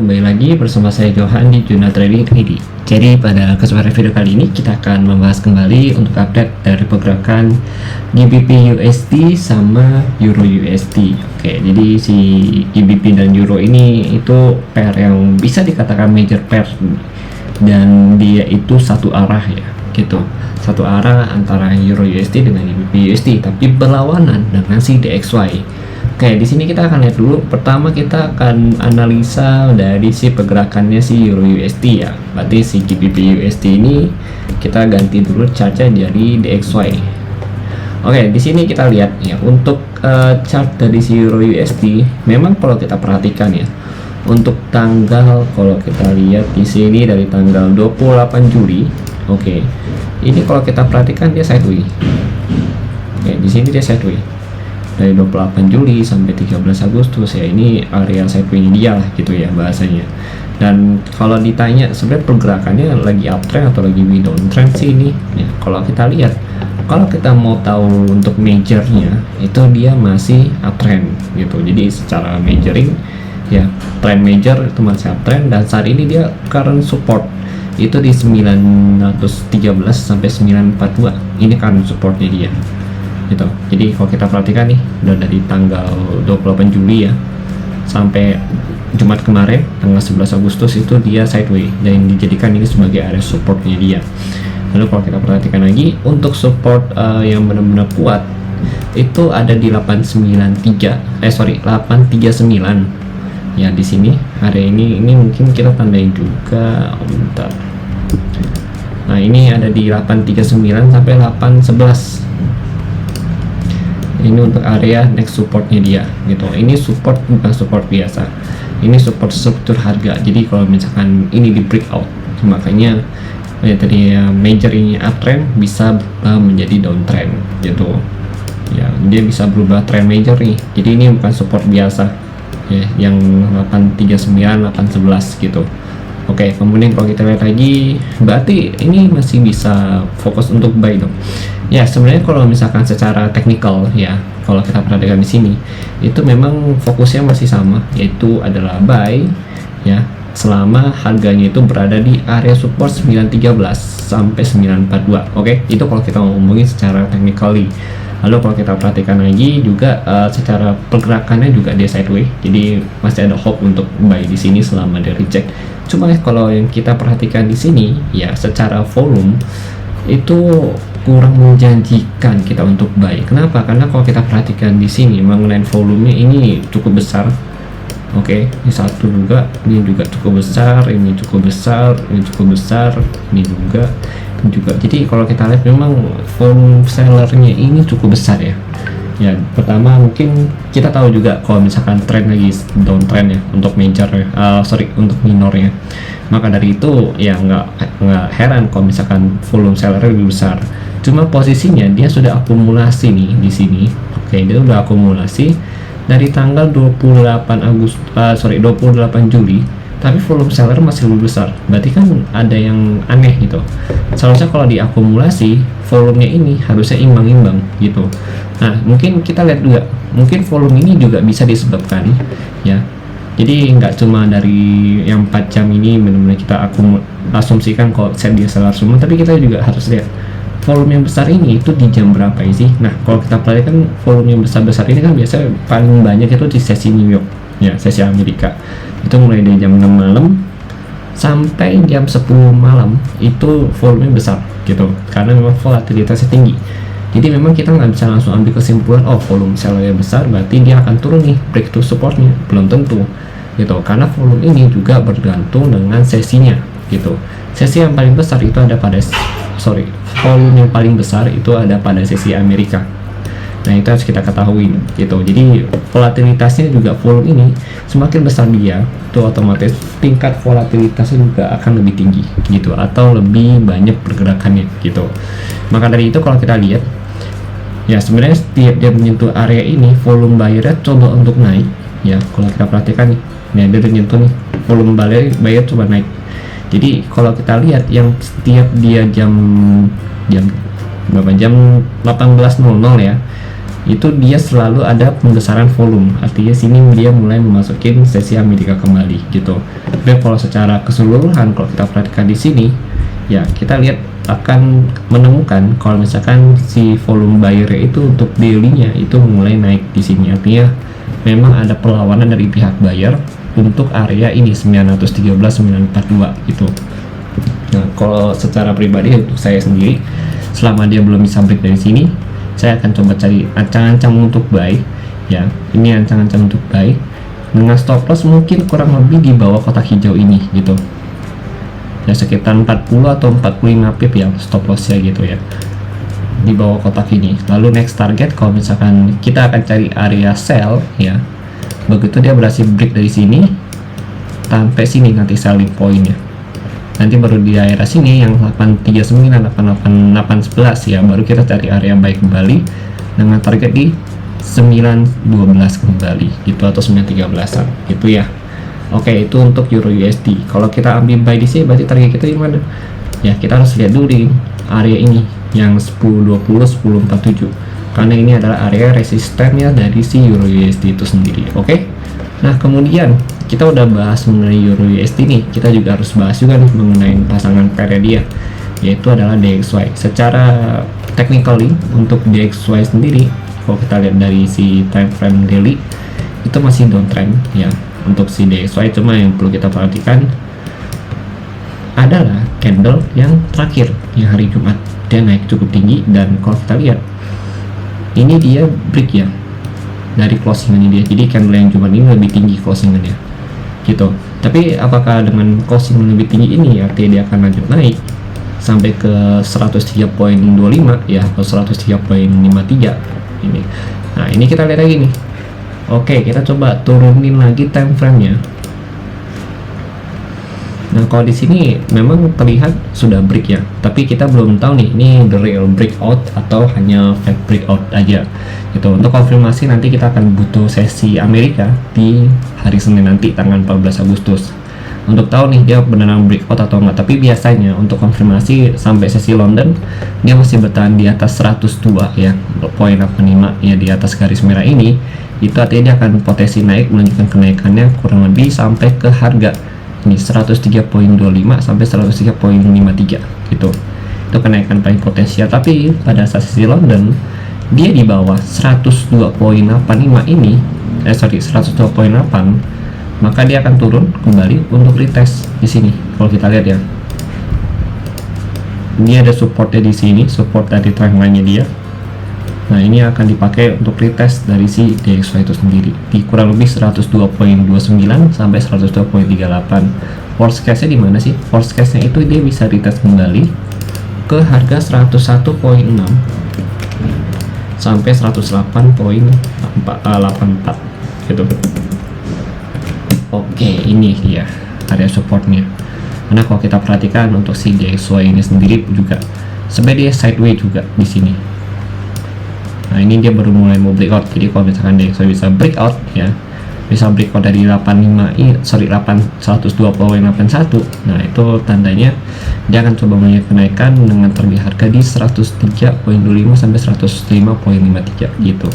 kembali lagi bersama saya Johan di Juna Trading ID. Jadi pada kesempatan video kali ini kita akan membahas kembali untuk update dari pergerakan GBP USD sama Euro USD. Oke, jadi si GBP dan Euro ini itu pair yang bisa dikatakan major pair dan dia itu satu arah ya, gitu. Satu arah antara Euro USD dengan GBP USD, tapi berlawanan dengan si DXY. Oke, di sini kita akan lihat dulu. Pertama kita akan analisa dari si pergerakannya si Euro USD ya. Berarti si GBP USD ini kita ganti dulu chartnya dari DXY. Oke, di sini kita lihat ya untuk chart dari si Euro USD. Memang kalau kita perhatikan ya, untuk tanggal kalau kita lihat di sini dari tanggal 28 Juli. Oke. Ini kalau kita perhatikan dia sideways. Oke, di sini dia sideways. Dari 28 Juli sampai 13 Agustus ya, ini area sideways dia lah gitu ya bahasanya. Dan kalau ditanya sebenarnya pergerakannya lagi uptrend atau lagi downtrend sih ini ya, kalau kita lihat, kalau kita mau tahu untuk majornya itu dia masih uptrend gitu. Jadi secara majoring ya, trend major itu masih uptrend dan saat ini dia current support itu di 913 sampai 942. Ini current supportnya dia gitu. Jadi kalau kita perhatikan nih, udah dari tanggal 28 Juli ya sampai Jumat kemarin tanggal 11 Agustus itu dia sideways dan dijadikan ini sebagai area supportnya dia. Lalu kalau kita perhatikan lagi untuk support yang benar-benar kuat itu ada di 839 ya. Di sini area ini mungkin kita tandain juga bentar. Nah, ini ada di 839 sampai 811. Ini untuk area next supportnya dia gitu. Ini support bukan support biasa, ini support struktur harga. Jadi kalau misalkan ini di breakout, makanya ya tadi ya, major ini uptrend bisa berubah menjadi downtrend gitu ya. Dia bisa berubah trend major nih. Jadi ini bukan support biasa ya, yang 839 811 gitu. Oke, kemudian kalau kita lihat lagi, berarti ini masih bisa fokus untuk buy dong. Ya, sebenarnya kalau misalkan secara teknikal ya, kalau kita perhatikan di sini, itu memang fokusnya masih sama, yaitu adalah buy ya, selama harganya itu berada di area support 913 sampai 942. Oke, itu kalau kita ngomongin secara technically. Lalu kalau kita perhatikan lagi juga secara pergerakannya juga dia sideways, jadi masih ada hope untuk buy di sini selama dia reject. Cuma kalau yang kita perhatikan di sini ya, secara volume itu kurang menjanjikan kita untuk buy. Kenapa? Karena kalau kita perhatikan di sini mengenai volumenya ini cukup besar. Oke, ini satu juga, ini juga cukup besar, ini cukup besar, ini cukup besar, ini juga. Jadi kalau kita lihat memang volume sellernya ini cukup besar ya. Ya, pertama mungkin kita tahu juga kalau misalkan trend lagi downtrend ya untuk major ya, untuk minornya. Maka dari itu ya nggak heran kalau misalkan volume sellernya lebih besar. Cuma posisinya dia sudah akumulasi nih di sini. Oke, dia sudah akumulasi dari tanggal 28 Juli, tapi volume seller masih lebih besar. Berarti kan ada yang aneh gitu. Seharusnya kalau diakumulasi volumenya ini harusnya imbang-imbang gitu. Nah, mungkin kita lihat juga, mungkin volume ini juga bisa disebabkan ya. Jadi nggak cuma dari yang 4 jam ini benar-benar kita asumsikan kalau set dia seller semua, tapi kita juga harus lihat volume yang besar ini itu di jam berapa sih. Nah, kalau kita perhatikan volume yang besar-besar ini kan biasanya paling banyak itu di sesi New York ya, sesi Amerika. Itu mulai dari jam 6 malam sampai jam 10 malam itu volume besar gitu, karena memang volatilitasnya tinggi. Jadi memang kita nggak bisa langsung ambil kesimpulan oh volume sellernya besar berarti dia akan turun nih, break to supportnya, belum tentu gitu, karena volume ini juga bergantung dengan sesinya gitu. Sesi yang paling besar itu ada pada volume yang paling besar itu ada pada sesi Amerika. Nah, itu harus kita ketahui gitu. Jadi volatilitasnya juga, volume ini semakin besar dia itu otomatis tingkat volatilitasnya juga akan lebih tinggi gitu, atau lebih banyak pergerakannya gitu. Maka dari itu kalau kita lihat ya, sebenarnya setiap dia menyentuh area ini volume buyer coba untuk naik ya. Kalau kita perhatikan nih, dia udah nyentuh nih, volume buyer coba naik. Jadi kalau kita lihat yang setiap dia jam berapa, jam 18.00 ya, itu dia selalu ada pembesaran volume, artinya sini dia mulai memasukin sesi Amerika kembali gitu. Tapi kalau secara keseluruhan kalau kita perhatikan di sini ya, kita lihat akan menemukan kalau misalkan si volume buyer itu untuk daily-nya itu mulai naik di sini, artinya memang ada perlawanan dari pihak buyer untuk area ini 913.942 gitu. Nah, kalau secara pribadi untuk saya sendiri, selama dia belum bisa break dari sini, saya akan coba cari ancang-ancang untuk buy ya. Ini ancang-ancang untuk buy dengan stop loss mungkin kurang lebih di bawah kotak hijau ini gitu ya, sekitar 40 atau 45 pip ya stop lossnya gitu ya, di bawah kotak ini. Lalu next target kalau misalkan kita akan cari area sell ya, begitu dia berhasil break dari sini sampai sini nanti selling pointnya, nanti baru di daerah sini yang 839, 88, 811 ya, baru kita cari area buy kembali dengan target di 912 kembali gitu, atau 913an gitu ya. Oke, itu untuk Euro USD. Kalau kita ambil buy di sini berarti target kita di mana ya, kita harus lihat dulu di area ini yang 1020, 1047, karena ini adalah area resistennya dari si Euro USD itu sendiri. Oke, nah kemudian kita udah bahas mengenai Euro USD nih, kita juga harus bahas juga nih mengenai pasangan pairnya dia, yaitu adalah DXY. Secara technically untuk DXY sendiri, kalau kita lihat dari si time frame daily itu masih downtrend ya untuk si DXY. Cuma yang perlu kita perhatikan adalah candle yang terakhir yang hari Jumat, dia naik cukup tinggi, dan kalau kita lihat ini dia break ya dari closingannya dia, jadi candle yang Jumat ini lebih tinggi closingannya gitu. Tapi apakah dengan closing lebih tinggi ini artinya dia akan lanjut naik sampai ke 103.25 ya, atau 103.53 ini? Nah, ini kita lihat lagi nih. Oke, kita coba turunin lagi time frame-nya. Nah, kalau di sini memang terlihat sudah break ya, tapi kita belum tahu nih ini the real breakout atau hanya fake breakout aja gitu. Untuk konfirmasi nanti kita akan butuh sesi Amerika di hari Senin nanti tanggal 14 Agustus untuk tahu nih dia beneran breakout atau enggak. Tapi biasanya untuk konfirmasi sampai sesi London dia masih bertahan di atas 102 ya, poin 85 ya, di atas garis merah ini, itu artinya dia akan potensi naik, melanjutkan kenaikannya kurang lebih sampai ke harga ini 103.25 sampai 103.53 gitu. Itu kenaikan paling potensial. Tapi pada saat sesi London dia di bawah 102.85 ini 102.8, maka dia akan turun kembali untuk retest di sini. Kalau kita lihat ya, ini ada supportnya di sini, support dari trendline-nya dia. Nah, ini akan dipakai untuk retest dari si DXY itu sendiri di kurang lebih 102.29 sampai 102.38. Worst case-nya di mana sih? Worst case-nya itu dia bisa retest kembali ke harga 101.6 sampai 108.84 gitu. Oke, ini dia area supportnya. Karena kalau kita perhatikan untuk si DXY ini sendiri juga sebenarnya sideways juga di sini. Nah, ini dia baru mulai mau breakout. Jadi kalau misalkan DXY bisa breakout ya, bisa breakout dari 102.81, nah itu tandanya dia akan coba melihat kenaikan dengan target harga di 103.25 sampai 105.53 gitu.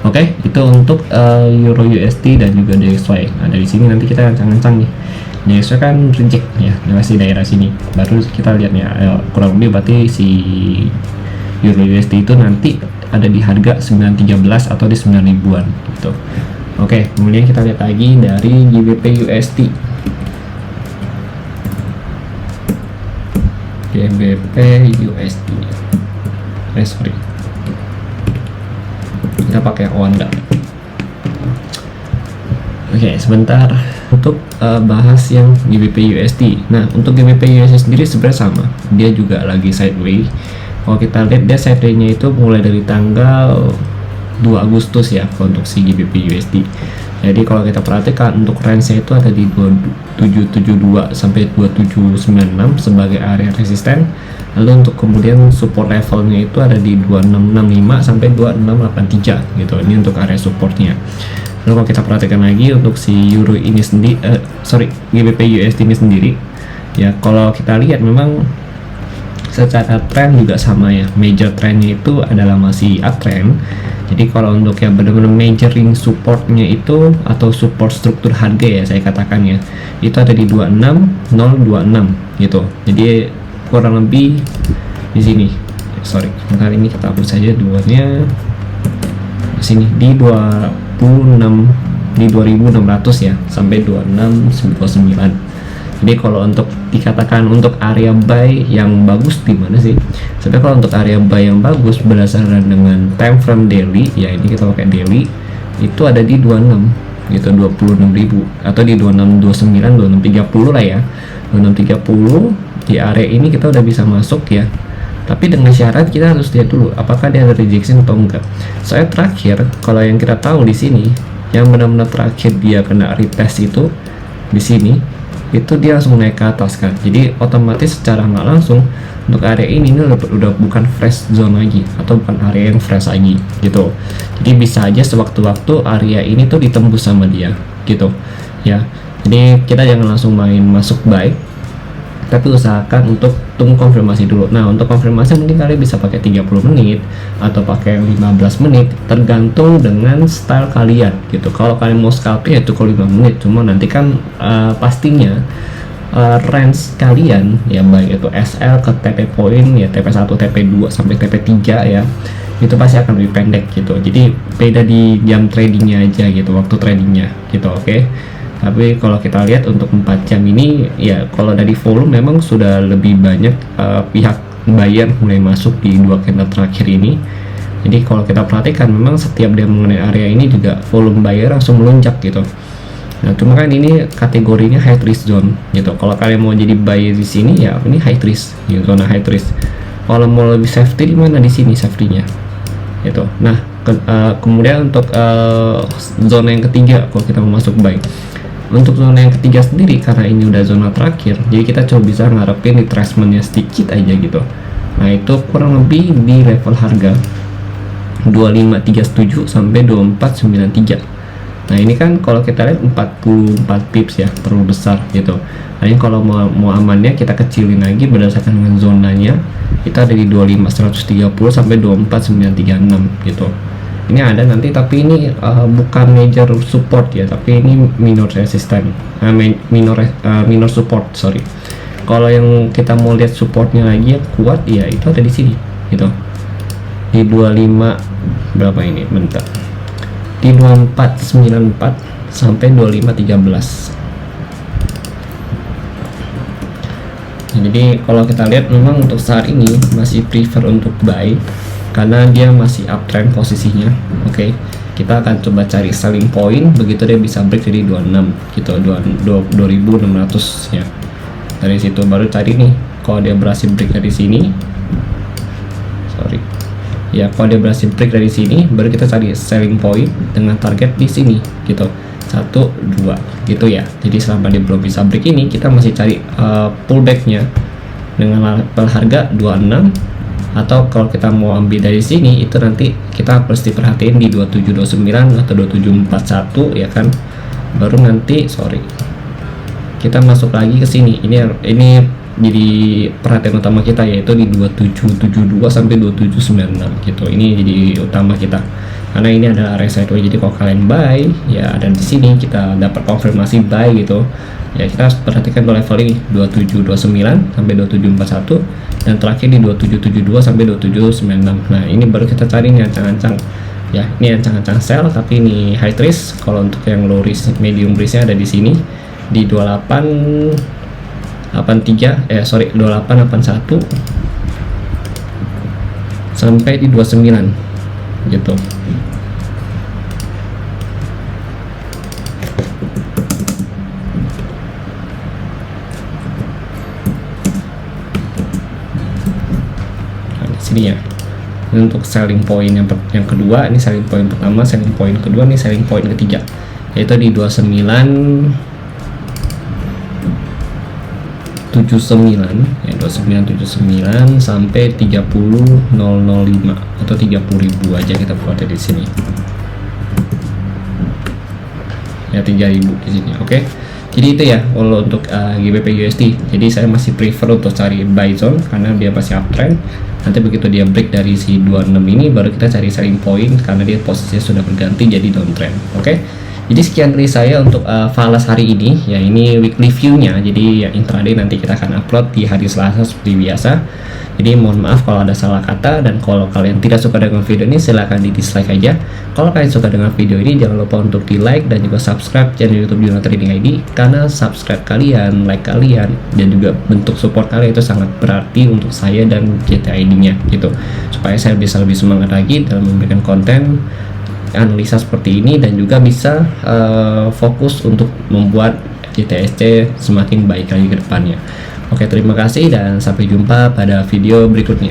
Oke, itu untuk Euro USD dan juga DXY. Nah, dari sini nanti kita ancang-ancang nih. DXY kan reject ya, masih daerah sini. Baru kita lihat ya, kurang lebih berarti si Euro USD itu nanti ada di harga 913 atau di 9.000-an gitu. Oke, kemudian kita lihat lagi dari GBP USD. GBP USD. Sorry. Kita pakai Wanda. Oke, sebentar untuk bahas yang GBP USD. Nah, untuk GBP USD sendiri sebenarnya sama. Dia juga lagi sideways. Kalau kita lihat dia sideways-nya itu mulai dari tanggal 2 Agustus ya untuk si GBP USD. Jadi kalau kita perhatikan untuk range-nya itu ada di 2772 sampai 2796 sebagai area resisten. Lalu untuk kemudian support levelnya itu ada di 2665 sampai 2683 gitu. Ini untuk area supportnya. Lalu kalau kita perhatikan lagi untuk si Euro ini sendiri, GBP USD ini sendiri, ya kalau kita lihat memang secara tren juga sama ya. Major trendnya itu adalah masih uptrend. Jadi kalau untuk yang benar-benar measuring supportnya itu atau support struktur harga ya saya katakan ya, itu ada di 26026 gitu. Jadi kurang lebih di sini. Sorry, kali ini kita hapus saja duanya. Di sini di 26 di 2600 ya sampai 2699. Jadi kalau untuk dikatakan untuk area buy yang bagus di mana sih? Sebenarnya kalau untuk area buy yang bagus berdasarkan dengan time frame daily, ya ini kita pakai daily, itu ada di 26 gitu, 26.000 atau di 2629, 2630 lah ya. 2630 di area ini kita udah bisa masuk ya. Tapi dengan syarat kita harus lihat dulu apakah dia ada rejection atau enggak. Saya terakhir kalau yang kita tahu di sini yang benar-benar terakhir dia kena retest itu di sini, itu dia langsung naik ke atas kan. Jadi otomatis secara nggak langsung untuk area ini udah bukan fresh zone lagi atau bukan area yang fresh lagi gitu. Jadi bisa aja sewaktu-waktu area ini tuh ditembus sama dia gitu ya. Jadi kita jangan langsung main masuk buy, tapi usahakan untuk tunggu konfirmasi dulu. Nah, untuk konfirmasi mungkin kalian bisa pakai 30 menit atau pakai 15 menit tergantung dengan style kalian gitu. Kalau kalian mau scalping ya cukup 5 menit, cuma nanti kan pastinya range kalian ya baik itu SL ke TP point ya, TP1, TP2 sampai TP3 ya, itu pasti akan lebih pendek gitu. Jadi beda di jam tradingnya aja gitu, waktu tradingnya gitu. Oke. Tapi kalau kita lihat untuk 4 jam ini ya, kalau dari volume memang sudah lebih banyak pihak buyer mulai masuk di 2 candle terakhir ini. Jadi kalau kita perhatikan memang setiap dia mengenai area ini juga volume buyer langsung melonjak gitu. Nah, cuma kan ini kategorinya high risk zone gitu. Kalau kalian mau jadi buyer di sini ya ini high risk gitu, zona high risk. Kalau mau lebih safety di mana, di sini safety-nya gitu. Nah, kemudian untuk zona yang ketiga kalau kita mau masuk buy. Untuk zona yang ketiga sendiri karena ini udah zona terakhir, jadi kita coba bisa ngarepin retracementnya sedikit aja gitu. Nah, itu kurang lebih di level harga 2537 sampai 2493. Nah, ini kan kalau kita lihat 44 pips ya, terlalu besar gitu. Nah, ini kalau mau amannya kita kecilin lagi berdasarkan dengan zonanya, kita ada di 25130 sampai 24936 gitu. Ini ada nanti, tapi ini bukan major support ya, tapi ini minor resistance, minor support, sorry. Kalau yang kita mau lihat supportnya lagi yang kuat ya itu ada di sini gitu, di 25 berapa ini, bentar, di 2494 sampai 2513. Jadi kalau kita lihat memang untuk saat ini masih prefer untuk buy karena dia masih uptrend posisinya. Oke, kita akan coba cari selling point begitu dia bisa break dari 26 gitu, 2600 ya. Dari situ baru cari nih, kalau dia berhasil break dari sini, sorry ya, kalau dia berhasil break dari sini baru kita cari selling point dengan target di sini gitu, 1, 2 gitu ya. Jadi selama dia belum bisa break ini, kita masih cari pullbacknya dengan level harga 26. Atau kalau kita mau ambil dari sini itu nanti kita pasti perhatiin di 2729 atau 2741 ya kan, baru nanti kita masuk lagi ke sini. Ini jadi perhatian utama kita, yaitu di 2772 sampai 2796 gitu. Ini jadi utama kita karena ini adalah area sideways. Jadi kalau kalian buy ya ada di sini, kita dapat konfirmasi buy gitu ya, kita harus perhatikan dua level ini, 2729 sampai 2741 dan terakhir di 2772 sampai 2796. Nah, ini baru kita cari nih ancang-ancang ya. Ini ancang-ancang sell, tapi ini high risk. Kalau untuk yang low risk, medium risknya ada di sini di 2881 sampai di 29 gitu. Sini ya. Ini untuk selling point yang kedua, ini selling point pertama, selling point kedua, ini selling point ketiga, yaitu di 2979 ya, 2979 sampai 30005 atau 30.000 aja kita buat di sini ya, 3.000 di sini. Oke. Jadi itu ya kalau untuk GBP USD. Jadi saya masih prefer untuk cari buy zone karena dia masih uptrend. Nanti begitu dia break dari si 26 ini, baru kita cari selling point karena dia posisinya sudah berganti jadi downtrend. Oke. Jadi sekian dari saya untuk falas hari ini. Ya, ini weekly view-nya. Jadi ya intraday nanti kita akan upload di hari Selasa seperti biasa. Jadi mohon maaf kalau ada salah kata, dan kalau kalian tidak suka dengan video ini silahkan di dislike aja. Kalau kalian suka dengan video ini jangan lupa untuk di like dan juga subscribe channel YouTube Juno Trading ID, karena subscribe kalian, like kalian, dan juga bentuk support kalian itu sangat berarti untuk saya dan JTID-nya gitu, supaya saya bisa lebih semangat lagi dalam memberikan konten analisa seperti ini, dan juga bisa fokus untuk membuat JTSC semakin baik lagi ke depannya. Oke, terima kasih dan sampai jumpa pada video berikutnya.